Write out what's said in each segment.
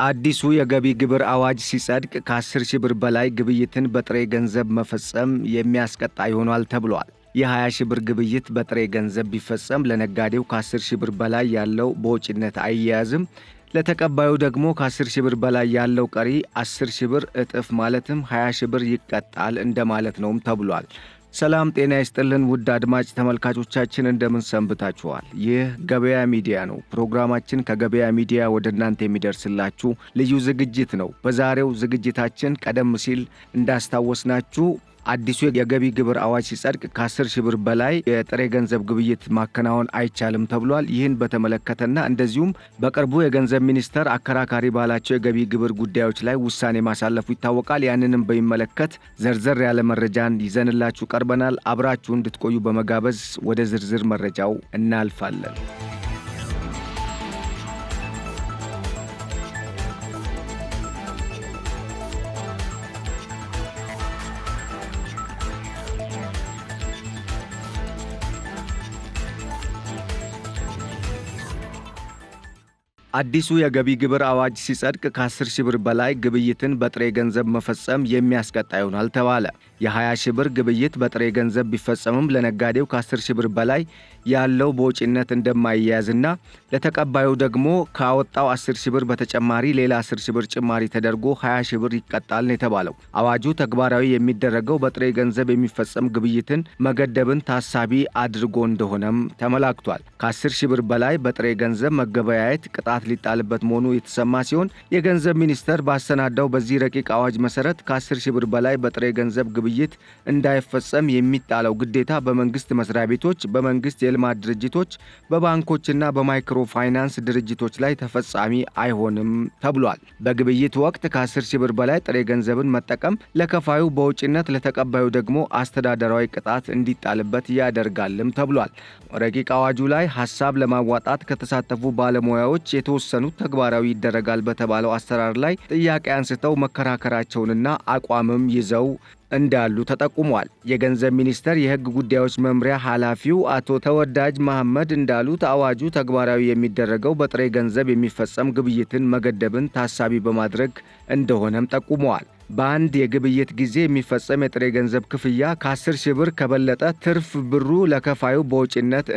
አዲሱ የገቢ ግብር አዋጅ ሲጸድቅ ከ10 ሺህ ብር በላይ ግብይትን በጥሬ ገንዘብ መፈጸም የሚያስቀጣ ይሆናል ተብሏል። የ20 ሺህ ብር ግብይት በጥሬ ገንዘብ ቢፈጸም ለነጋዴው ከ10 ሺህ ብር በላይ ያለው በወጪነት አይያዝም። ለተቀባዩ ደግሞ ከ10 ሺህ ብር በላይ ያለው ቀሪ 10 ሺህ ብር እጥፍ ማለትም 20 ሺህ ብር ይቀጣል እንደማለት ነውም ተብሏል። ሰላም ጤና ይስጥልን ውድ አድማጭ ተመልካቾቻችን እንደምን ሰንብታችኋል? ይህ ገበያ ሚዲያ ነው። ፕሮግራማችን ከገበያ ሚዲያ ወደ እናንተ የሚደርስላችሁ ልዩ ዝግጅት ነው። በዛሬው ዝግጅታችን ቀደም ሲል እንዳስታወስናችሁ አዲሱ የገቢ ግብር አዋጅ ሲጸድቅ ከ10 ሺህ ብር በላይ የጥሬ ገንዘብ ግብይት ማከናወን አይቻልም ተብሏል። ይህን በተመለከተና እንደዚሁም በቅርቡ የገንዘብ ሚኒስቴር አከራካሪ ባላቸው የገቢ ግብር ጉዳዮች ላይ ውሳኔ ማሳለፉ ይታወቃል። ያንንም በሚመለከት ዘርዘር ያለ መረጃን ይዘንላችሁ ቀርበናል። አብራችሁ እንድትቆዩ በመጋበዝ ወደ ዝርዝር መረጃው እናልፋለን። አዲሱ የገቢ ግብር አዋጅ ሲጸድቅ ከ10 ሺህ ብር በላይ ግብይትን በጥሬ ገንዘብ መፈጸም የሚያስቀጣ ይሆናል ተባለ። የ20 ሺህ ብር ግብይት በጥሬ ገንዘብ ቢፈጸምም ለነጋዴው ከ10 ሺህ ብር በላይ ያለው በወጪነት እንደማይያዝና ለተቀባዩ ደግሞ ካወጣው 10 ሺህ ብር በተጨማሪ ሌላ 10 ሺህ ብር ጭማሪ ተደርጎ 20 ሺህ ብር ይቀጣል ነው የተባለው። አዋጁ ተግባራዊ የሚደረገው በጥሬ ገንዘብ የሚፈጸም ግብይትን መገደብን ታሳቢ አድርጎ እንደሆነም ተመላክቷል። ከ10 ሺህ ብር በላይ በጥሬ ገንዘብ መገበያየት ቅጣት ሊጣልበት መሆኑ የተሰማ ሲሆን የገንዘብ ሚኒስቴር ባሰናዳው በዚህ ረቂቅ አዋጅ መሰረት ከ10 ሺህ ብር በላይ በጥሬ ገንዘብ ግብይት እንዳይፈጸም የሚጣለው ግዴታ በመንግስት መስሪያ ቤቶች፣ በመንግስት የልማት ድርጅቶች፣ በባንኮችና በማይክሮ ፋይናንስ ድርጅቶች ላይ ተፈጻሚ አይሆንም ተብሏል። በግብይት ወቅት ከ10 ሺህ ብር በላይ ጥሬ ገንዘብን መጠቀም ለከፋዩ በውጪነት ለተቀባዩ ደግሞ አስተዳደራዊ ቅጣት እንዲጣልበት ያደርጋልም ተብሏል። ረቂቅ አዋጁ ላይ ሐሳብ ለማዋጣት ከተሳተፉ ባለሙያዎች የተወሰኑት ተግባራዊ ይደረጋል በተባለው አሰራር ላይ ጥያቄ አንስተው መከራከራቸውንና አቋምም ይዘው እንዳሉ ተጠቁሟል። የገንዘብ ሚኒስቴር የሕግ ጉዳዮች መምሪያ ኃላፊው አቶ ተወዳጅ መሐመድ እንዳሉት አዋጁ ተግባራዊ የሚደረገው በጥሬ ገንዘብ የሚፈጸም ግብይትን መገደብን ታሳቢ በማድረግ እንደሆነም ጠቁመዋል። በአንድ የግብይት ጊዜ የሚፈጸም የጥሬ ገንዘብ ክፍያ ከ10 ሺህ ብር ከበለጠ ትርፍ ብሩ ለከፋዩ በወጪነት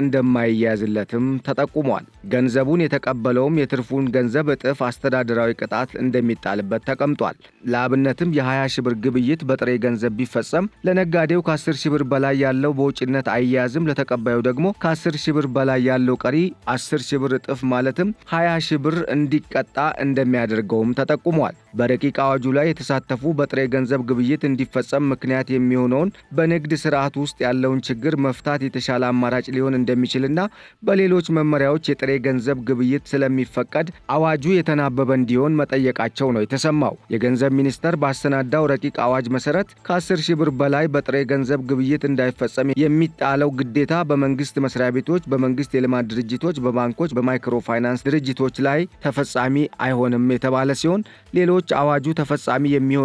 እንደማይያዝለትም ተጠቁሟል። ገንዘቡን የተቀበለውም የትርፉን ገንዘብ እጥፍ አስተዳደራዊ ቅጣት እንደሚጣልበት ተቀምጧል። ለአብነትም የ20 ሺህ ብር ግብይት በጥሬ ገንዘብ ቢፈጸም ለነጋዴው ከ10 ሺህ ብር በላይ ያለው በውጪነት አይያዝም። ለተቀባዩ ደግሞ ከ10 ሺህ ብር በላይ ያለው ቀሪ 10 ሺህ ብር እጥፍ ማለትም 20 ሺህ ብር እንዲቀጣ እንደሚያደርገውም ተጠቁሟል። በረቂቅ አዋጁ ላይ የተሳተፉ በጥሬ ገንዘብ ግብይት እንዲፈጸም ምክንያት የሚሆነውን በንግድ ስርዓት ውስጥ ያለውን ችግር መፍታት የተሻለ አማራጭ ሊሆን እንደሚችልና በሌሎች መመሪያዎች የጥሬ ገንዘብ ግብይት ስለሚፈቀድ አዋጁ የተናበበ እንዲሆን መጠየቃቸው ነው የተሰማው። የገንዘብ ሚኒስቴር ባሰናዳው ረቂቅ አዋጅ መሰረት ከ10 ሺህ ብር በላይ በጥሬ ገንዘብ ግብይት እንዳይፈጸም የሚጣለው ግዴታ በመንግስት መስሪያ ቤቶች፣ በመንግስት የልማት ድርጅቶች፣ በባንኮች፣ በማይክሮ ፋይናንስ ድርጅቶች ላይ ተፈጻሚ አይሆንም የተባለ ሲሆን ሌሎች አዋጁ ተፈጻሚ የሚሆኑባቸው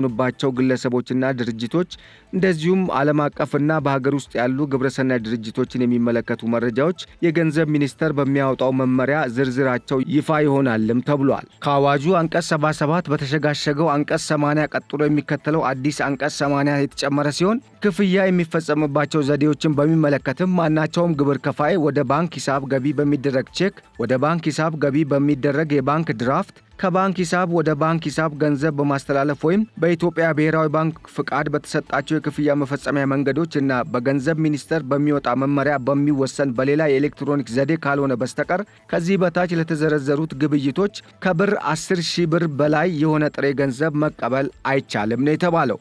ግለሰቦችና ድርጅቶች እንደዚሁም ዓለም አቀፍና በሀገር ውስጥ ያሉ ግብረሰናይ ድርጅቶችን የሚመለከቱ መረጃዎች የገንዘብ ሚኒስቴር በሚያወጣው መመሪያ ዝርዝራቸው ይፋ ይሆናልም ተብሏል። ከአዋጁ አንቀጽ 77 በተሸጋሸገው አንቀጽ 80 ቀጥሎ የሚከተለው አዲስ አንቀጽ 80 የተጨመረ ሲሆን ክፍያ የሚፈጸምባቸው ዘዴዎችን በሚመለከትም ማናቸውም ግብር ከፋይ ወደ ባንክ ሂሳብ ገቢ በሚደረግ ቼክ፣ ወደ ባንክ ሂሳብ ገቢ በሚደረግ የባንክ ድራፍት፣ ከባንክ ሂሳብ ወደ ባንክ ሂሳብ ገንዘብ በማስተላለፍ ወይም በኢትዮጵያ ብሔራዊ ባንክ ፍቃድ በተሰጣቸው የክፍያ መፈጸሚያ መንገዶች እና በገንዘብ ሚኒስቴር በሚወጣ መመሪያ በሚወሰን በሌላ የኤሌክትሮኒክ ዘዴ ካልሆነ በስተቀር ከዚህ በታች ለተዘረዘሩት ግብይቶች ከብር 10 ሺህ ብር በላይ የሆነ ጥሬ ገንዘብ መቀበል አይቻልም ነው የተባለው።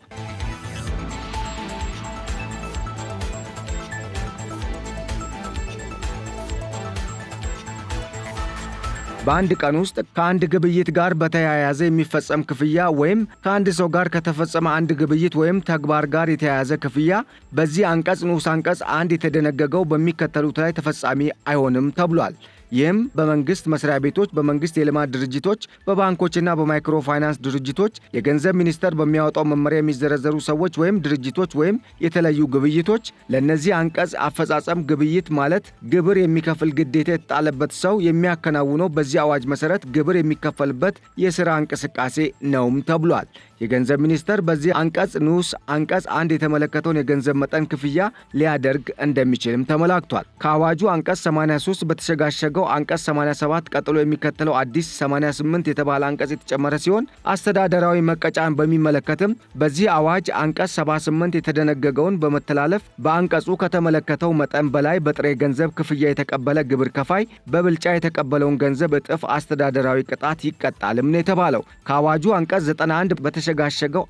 በአንድ ቀን ውስጥ ከአንድ ግብይት ጋር በተያያዘ የሚፈጸም ክፍያ ወይም ከአንድ ሰው ጋር ከተፈጸመ አንድ ግብይት ወይም ተግባር ጋር የተያያዘ ክፍያ በዚህ አንቀጽ ንዑስ አንቀጽ 1 የተደነገገው በሚከተሉት ላይ ተፈጻሚ አይሆንም ተብሏል። ይህም በመንግስት መስሪያ ቤቶች፣ በመንግስት የልማት ድርጅቶች፣ በባንኮችና በማይክሮ ፋይናንስ ድርጅቶች የገንዘብ ሚኒስቴር በሚያወጣው መመሪያ የሚዘረዘሩ ሰዎች ወይም ድርጅቶች ወይም የተለዩ ግብይቶች ለነዚህ አንቀጽ አፈጻጸም ግብይት ማለት ግብር የሚከፍል ግዴታ የተጣለበት ሰው የሚያከናውነው በዚህ አዋጅ መሰረት ግብር የሚከፈልበት የሥራ እንቅስቃሴ ነውም ተብሏል። የገንዘብ ሚኒስቴር በዚህ አንቀጽ ንዑስ አንቀጽ 1 የተመለከተውን የገንዘብ መጠን ክፍያ ሊያደርግ እንደሚችልም ተመላክቷል። ከአዋጁ አንቀጽ 83 በተሸጋሸገው አንቀጽ 87 ቀጥሎ የሚከተለው አዲስ 88 የተባለ አንቀጽ የተጨመረ ሲሆን አስተዳደራዊ መቀጫን በሚመለከትም በዚህ አዋጅ አንቀጽ 78 የተደነገገውን በመተላለፍ በአንቀጹ ከተመለከተው መጠን በላይ በጥሬ ገንዘብ ክፍያ የተቀበለ ግብር ከፋይ በብልጫ የተቀበለውን ገንዘብ እጥፍ አስተዳደራዊ ቅጣት ይቀጣልም ነው የተባለው። ከአዋጁ አንቀጽ 91 በተሸጋሸገው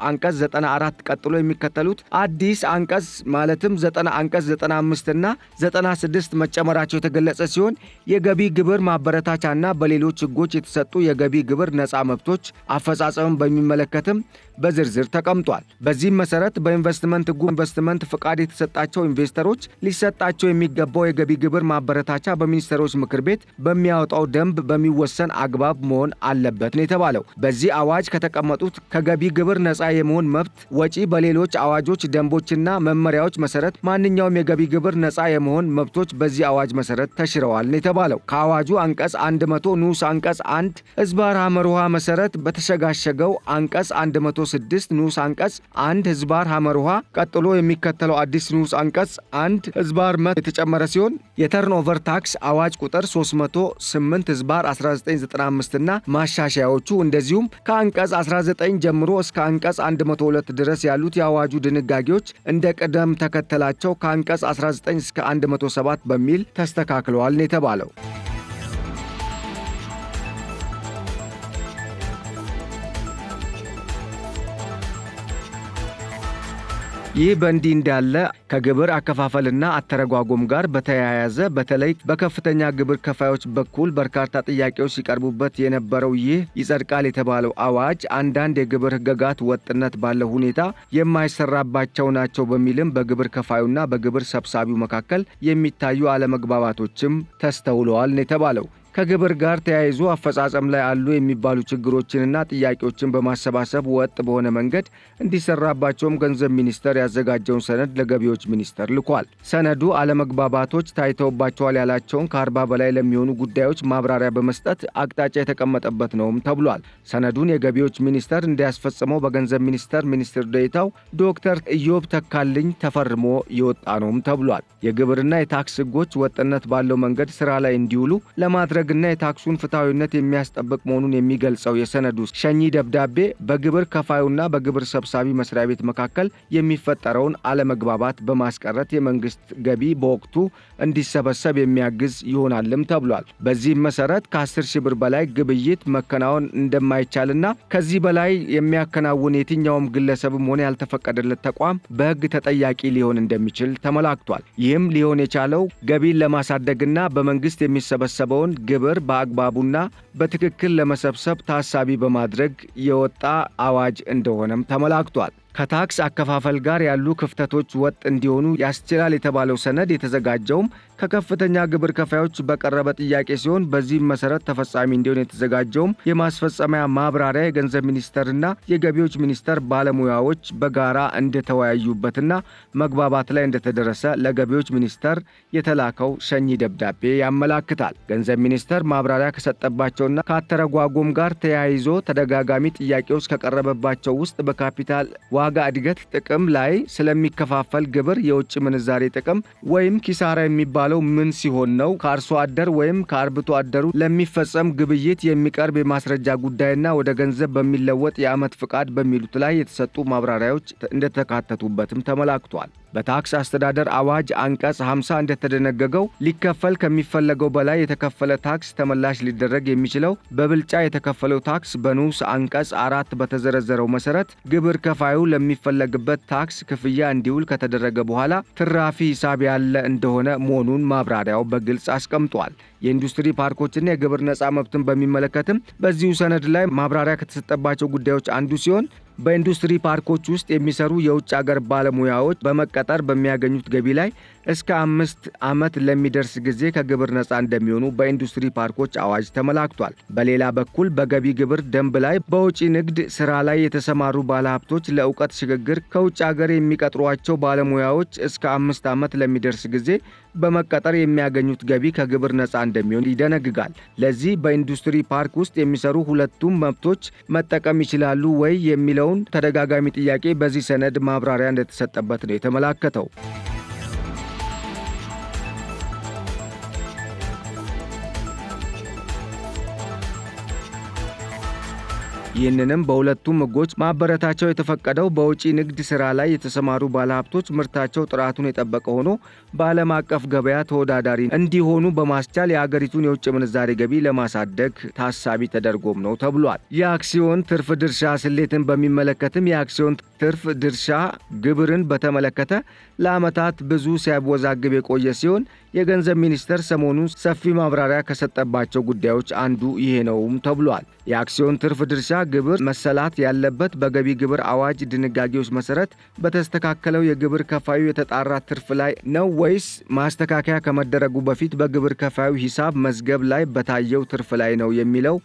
አንቀጽ 94 ቀጥሎ የሚከተሉት አዲስ አንቀጽ ማለትም አንቀጽ 95 እና 96 መጨመራቸው የተገለጸ ሲሆን የገቢ ግብር ማበረታቻና በሌሎች ሕጎች የተሰጡ የገቢ ግብር ነፃ መብቶች አፈጻጸምን በሚመለከትም በዝርዝር ተቀምጧል። በዚህም መሰረት በኢንቨስትመንት ሕጉ ኢንቨስትመንት ፍቃድ የተሰጣቸው ኢንቨስተሮች ሊሰጣቸው የሚገባው የገቢ ግብር ማበረታቻ በሚኒስትሮች ምክር ቤት በሚያወጣው ደንብ በሚወሰን አግባብ መሆን አለበት ነው የተባለው። በዚህ አዋጅ ከተቀመጡት ከገቢ ግብር ነፃ የመሆን መብት ወጪ በሌሎች አዋጆች፣ ደንቦችና መመሪያዎች መሰረት ማንኛውም የገቢ ግብር ነፃ የመሆን መብቶች በዚህ አዋጅ መሰረት ተሽረዋል ነው የተባለው። ከአዋጁ አንቀጽ 100 ንዑስ አንቀጽ 1 ሕዝባር ሐመርሃ መሰረት በተሸጋሸገው አንቀጽ 106 ንዑስ አንቀጽ 1 ሕዝባር ሐመርሃ ቀጥሎ የሚከተለው አዲስ ንዑስ አንቀጽ 1 ሕዝባር መ የተጨመረ ሲሆን የተርንኦቨር ታክስ አዋጅ ቁጥር 308 ሕዝባር 1995 እና ማሻሻያዎቹ እንደዚሁም ከአንቀጽ 19 ጀምሮ እስከ አንቀጽ 102 ድረስ ያሉት የአዋጁ ድንጋጌዎች እንደ ቅደም ተከተላቸው ከአንቀጽ 19 እስከ 107 በሚል ተስተካክለዋል ነው የተባለው። ይህ በእንዲህ እንዳለ ከግብር አከፋፈልና አተረጓጎም ጋር በተያያዘ በተለይ በከፍተኛ ግብር ከፋዮች በኩል በርካታ ጥያቄዎች ሲቀርቡበት የነበረው ይህ ይጸድቃል የተባለው አዋጅ አንዳንድ የግብር ሕግጋት ወጥነት ባለው ሁኔታ የማይሰራባቸው ናቸው በሚልም በግብር ከፋዩና በግብር ሰብሳቢው መካከል የሚታዩ አለመግባባቶችም ተስተውለዋል ነው የተባለው። ከግብር ጋር ተያይዞ አፈጻጸም ላይ አሉ የሚባሉ ችግሮችንና ጥያቄዎችን በማሰባሰብ ወጥ በሆነ መንገድ እንዲሰራባቸውም ገንዘብ ሚኒስቴር ያዘጋጀውን ሰነድ ለገቢዎች ሚኒስቴር ልኳል። ሰነዱ አለመግባባቶች ታይተውባቸዋል ያላቸውን ከ40 በላይ ለሚሆኑ ጉዳዮች ማብራሪያ በመስጠት አቅጣጫ የተቀመጠበት ነውም ተብሏል። ሰነዱን የገቢዎች ሚኒስቴር እንዲያስፈጽመው በገንዘብ ሚኒስቴር ሚኒስትር ዴኤታው ዶክተር ኢዮብ ተካልኝ ተፈርሞ የወጣ ነውም ተብሏል። የግብርና የታክስ ሕጎች ወጥነት ባለው መንገድ ስራ ላይ እንዲውሉ ለማድረግ እና የታክሱን ፍትሐዊነት የሚያስጠብቅ መሆኑን የሚገልጸው የሰነዱ ሸኚ ደብዳቤ በግብር ከፋዩና በግብር ሰብሳቢ መስሪያ ቤት መካከል የሚፈጠረውን አለመግባባት በማስቀረት የመንግስት ገቢ በወቅቱ እንዲሰበሰብ የሚያግዝ ይሆናልም ተብሏል። በዚህም መሰረት ከ10 ሺህ ብር በላይ ግብይት መከናወን እንደማይቻልና ከዚህ በላይ የሚያከናውን የትኛውም ግለሰብም ሆነ ያልተፈቀደለት ተቋም በሕግ ተጠያቂ ሊሆን እንደሚችል ተመላክቷል። ይህም ሊሆን የቻለው ገቢን ለማሳደግና በመንግስት የሚሰበሰበውን ግብር በአግባቡና በትክክል ለመሰብሰብ ታሳቢ በማድረግ የወጣ አዋጅ እንደሆነም ተመላክቷል። ከታክስ አከፋፈል ጋር ያሉ ክፍተቶች ወጥ እንዲሆኑ ያስችላል የተባለው ሰነድ የተዘጋጀውም ከከፍተኛ ግብር ከፋዮች በቀረበ ጥያቄ ሲሆን በዚህም መሰረት ተፈጻሚ እንዲሆን የተዘጋጀውም የማስፈጸሚያ ማብራሪያ የገንዘብ ሚኒስቴርና የገቢዎች ሚኒስቴር ባለሙያዎች በጋራ እንደተወያዩበትና መግባባት ላይ እንደተደረሰ ለገቢዎች ሚኒስቴር የተላከው ሸኚ ደብዳቤ ያመላክታል። ገንዘብ ሚኒስቴር ማብራሪያ ከሰጠባቸውና ከአተረጓጎም ጋር ተያይዞ ተደጋጋሚ ጥያቄዎች ከቀረበባቸው ውስጥ በካፒታል ዋጋ እድገት ጥቅም ላይ ስለሚከፋፈል ግብር የውጭ ምንዛሬ ጥቅም ወይም ኪሳራ የሚባለው ምን ሲሆን ነው? ከአርሶ አደር ወይም ከአርብቶ አደሩ ለሚፈጸም ግብይት የሚቀርብ የማስረጃ ጉዳይና ወደ ገንዘብ በሚለወጥ የዓመት ፍቃድ በሚሉት ላይ የተሰጡ ማብራሪያዎች እንደተካተቱበትም ተመላክቷል። በታክስ አስተዳደር አዋጅ አንቀጽ 50 እንደተደነገገው ሊከፈል ከሚፈለገው በላይ የተከፈለ ታክስ ተመላሽ ሊደረግ የሚችለው በብልጫ የተከፈለው ታክስ በንዑስ አንቀጽ 4 በተዘረዘረው መሰረት ግብር ከፋዩ ለሚፈለግበት ታክስ ክፍያ እንዲውል ከተደረገ በኋላ ትራፊ ሂሳብ ያለ እንደሆነ መሆኑን ማብራሪያው በግልጽ አስቀምጧል። የኢንዱስትሪ ፓርኮችና የግብር ነፃ መብትን በሚመለከትም በዚሁ ሰነድ ላይ ማብራሪያ ከተሰጠባቸው ጉዳዮች አንዱ ሲሆን በኢንዱስትሪ ፓርኮች ውስጥ የሚሰሩ የውጭ ሀገር ባለሙያዎች በመቀጠር በሚያገኙት ገቢ ላይ እስከ 5 ዓመት ለሚደርስ ጊዜ ከግብር ነፃ እንደሚሆኑ በኢንዱስትሪ ፓርኮች አዋጅ ተመላክቷል። በሌላ በኩል በገቢ ግብር ደንብ ላይ በውጪ ንግድ ስራ ላይ የተሰማሩ ባለሀብቶች ለእውቀት ሽግግር ከውጭ ሀገር የሚቀጥሯቸው ባለሙያዎች እስከ 5 ዓመት ለሚደርስ ጊዜ በመቀጠር የሚያገኙት ገቢ ከግብር ነፃ እንደሚሆን ይደነግጋል። ለዚህ በኢንዱስትሪ ፓርክ ውስጥ የሚሰሩ ሁለቱም መብቶች መጠቀም ይችላሉ ወይ የሚለውን ተደጋጋሚ ጥያቄ በዚህ ሰነድ ማብራሪያ እንደተሰጠበት ነው የተመላከተው። ይህንንም በሁለቱም ሕጎች ማበረታቸው የተፈቀደው በውጪ ንግድ ሥራ ላይ የተሰማሩ ባለሀብቶች ምርታቸው ጥራቱን የጠበቀ ሆኖ በዓለም አቀፍ ገበያ ተወዳዳሪ እንዲሆኑ በማስቻል የአገሪቱን የውጭ ምንዛሬ ገቢ ለማሳደግ ታሳቢ ተደርጎም ነው ተብሏል። የአክሲዮን ትርፍ ድርሻ ስሌትን በሚመለከትም የአክሲዮን ትርፍ ድርሻ ግብርን በተመለከተ ለዓመታት ብዙ ሲያወዛግብ የቆየ ሲሆን የገንዘብ ሚኒስቴር ሰሞኑን ሰፊ ማብራሪያ ከሰጠባቸው ጉዳዮች አንዱ ይሄ ነውም ተብሏል። የአክሲዮን ትርፍ ድርሻ ግብር መሰላት ያለበት በገቢ ግብር አዋጅ ድንጋጌዎች መሰረት በተስተካከለው የግብር ከፋዩ የተጣራ ትርፍ ላይ ነው ወይስ ማስተካከያ ከመደረጉ በፊት በግብር ከፋዩ ሂሳብ መዝገብ ላይ በታየው ትርፍ ላይ ነው የሚለው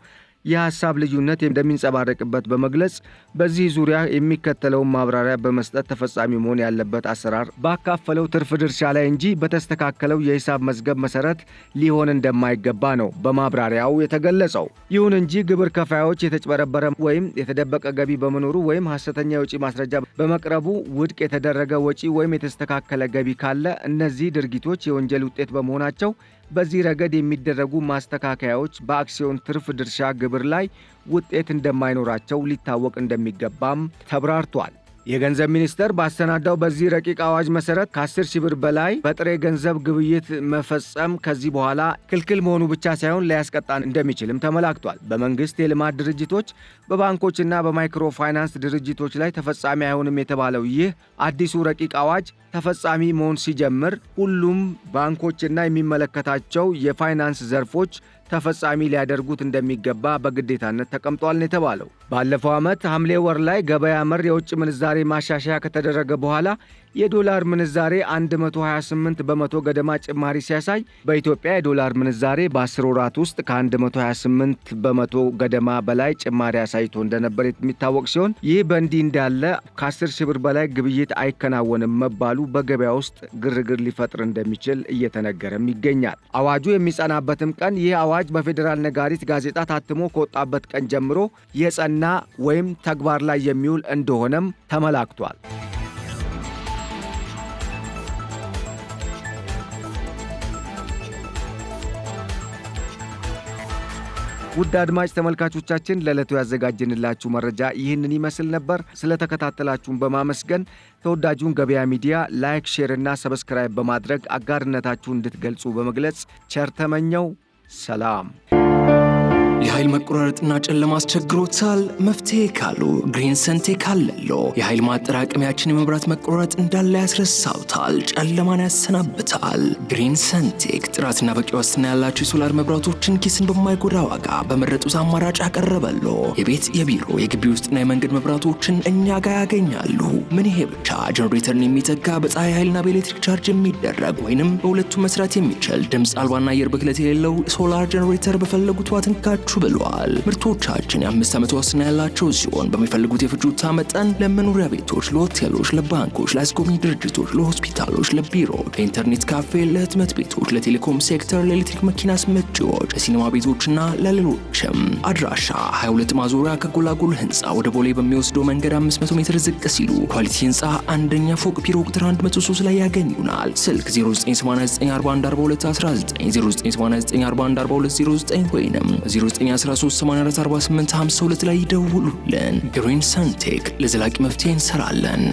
የሐሳብ ልዩነት እንደሚንጸባረቅበት በመግለጽ በዚህ ዙሪያ የሚከተለውን ማብራሪያ በመስጠት ተፈጻሚ መሆን ያለበት አሰራር ባካፈለው ትርፍ ድርሻ ላይ እንጂ በተስተካከለው የሂሳብ መዝገብ መሰረት ሊሆን እንደማይገባ ነው በማብራሪያው የተገለጸው። ይሁን እንጂ ግብር ከፋዮች የተጭበረበረ ወይም የተደበቀ ገቢ በመኖሩ ወይም ሐሰተኛ የወጪ ማስረጃ በመቅረቡ ውድቅ የተደረገ ወጪ ወይም የተስተካከለ ገቢ ካለ እነዚህ ድርጊቶች የወንጀል ውጤት በመሆናቸው በዚህ ረገድ የሚደረጉ ማስተካከያዎች በአክሲዮን ትርፍ ድርሻ ግብር ላይ ውጤት እንደማይኖራቸው ሊታወቅ እንደሚገባም ተብራርቷል። የገንዘብ ሚኒስቴር ባሰናዳው በዚህ ረቂቅ አዋጅ መሰረት ከ10 ሺህ ብር በላይ በጥሬ ገንዘብ ግብይት መፈጸም ከዚህ በኋላ ክልክል መሆኑ ብቻ ሳይሆን ሊያስቀጣን እንደሚችልም ተመላክቷል። በመንግስት የልማት ድርጅቶች፣ በባንኮችና በማይክሮ ፋይናንስ ድርጅቶች ላይ ተፈጻሚ አይሆንም የተባለው ይህ አዲሱ ረቂቅ አዋጅ ተፈጻሚ መሆን ሲጀምር ሁሉም ባንኮችና የሚመለከታቸው የፋይናንስ ዘርፎች ተፈጻሚ ሊያደርጉት እንደሚገባ በግዴታነት ተቀምጧል ነው የተባለው። ባለፈው ዓመት ሐምሌ ወር ላይ ገበያ መር የውጭ ምንዛሬ ማሻሻያ ከተደረገ በኋላ የዶላር ምንዛሬ 128 በመቶ ገደማ ጭማሪ ሲያሳይ በኢትዮጵያ የዶላር ምንዛሬ በ10 ወራት ውስጥ ከ128 በመቶ ገደማ በላይ ጭማሪ አሳይቶ እንደነበር የሚታወቅ ሲሆን ይህ በእንዲህ እንዳለ ከ10 ሺህ ብር በላይ ግብይት አይከናወንም መባሉ በገበያ ውስጥ ግርግር ሊፈጥር እንደሚችል እየተነገረም ይገኛል። አዋጁ የሚጸናበትም ቀን ይህ አዋጅ በፌዴራል ነጋሪት ጋዜጣ ታትሞ ከወጣበት ቀን ጀምሮ የጸና ወይም ተግባር ላይ የሚውል እንደሆነም ተመላክቷል። ውድ አድማጭ ተመልካቾቻችን ለዕለቱ ያዘጋጀንላችሁ መረጃ ይህንን ይመስል ነበር። ስለተከታተላችሁን በማመስገን ተወዳጁን ገበያ ሚዲያ ላይክ፣ ሼር እና ሰብስክራይብ በማድረግ አጋርነታችሁን እንድትገልጹ በመግለጽ ቸር ተመኘው። ሰላም። የኃይል መቆራረጥና ጨለማ አስቸግሮታል? መፍትሄ ካሉ ግሪን ሰንቴክ አለሎ። የኃይል ማጠራቀሚያችን የመብራት መቆራረጥ እንዳለ ያስረሳውታል፣ ጨለማን ያሰናብታል። ግሪን ሰንቴክ ጥራትና በቂ ዋስትና ያላቸው የሶላር መብራቶችን ኪስን በማይጎዳ ዋጋ በመረጡት አማራጭ አቀረበሎ። የቤት፣ የቢሮ፣ የግቢ ውስጥና የመንገድ መብራቶችን እኛ ጋር ያገኛሉ። ምን ይሄ ብቻ! ጀነሬተርን የሚተካ በፀሐይ ኃይልና በኤሌክትሪክ ቻርጅ የሚደረግ ወይንም በሁለቱም መስራት የሚችል ድምፅ አልባና አየር ብክለት የሌለው ሶላር ጀነሬተር በፈለጉት ዋትንካችሁ ብለዋል። ምርቶቻችን የ5 ዓመት ዋስትና ያላቸው ሲሆን በሚፈልጉት የፍጆታ መጠን ለመኖሪያ ቤቶች፣ ለሆቴሎች፣ ለባንኮች፣ ለአስጎብኚ ድርጅቶች፣ ለሆስፒታሎች፣ ለቢሮ፣ ለኢንተርኔት ካፌ፣ ለህትመት ቤቶች፣ ለቴሌኮም ሴክተር፣ ለኤሌክትሪክ መኪና አስመጪዎች፣ ለሲኒማ ቤቶችና ለሌሎችም። አድራሻ 22 ማዞሪያ ከጎላጎል ህንፃ ወደ ቦሌ በሚወስደው መንገድ 500 ሜትር ዝቅ ሲሉ ኳሊቲ ህንፃ አንደኛ ፎቅ ቢሮ ቁጥር 103 ላይ ያገኙናል። ስልክ 0989414219 0989414209 ወይንም 913844852 ላይ ይደውሉልን። ግሪን ሰንቴክ ለዘላቂ መፍትሄ እንሰራለን።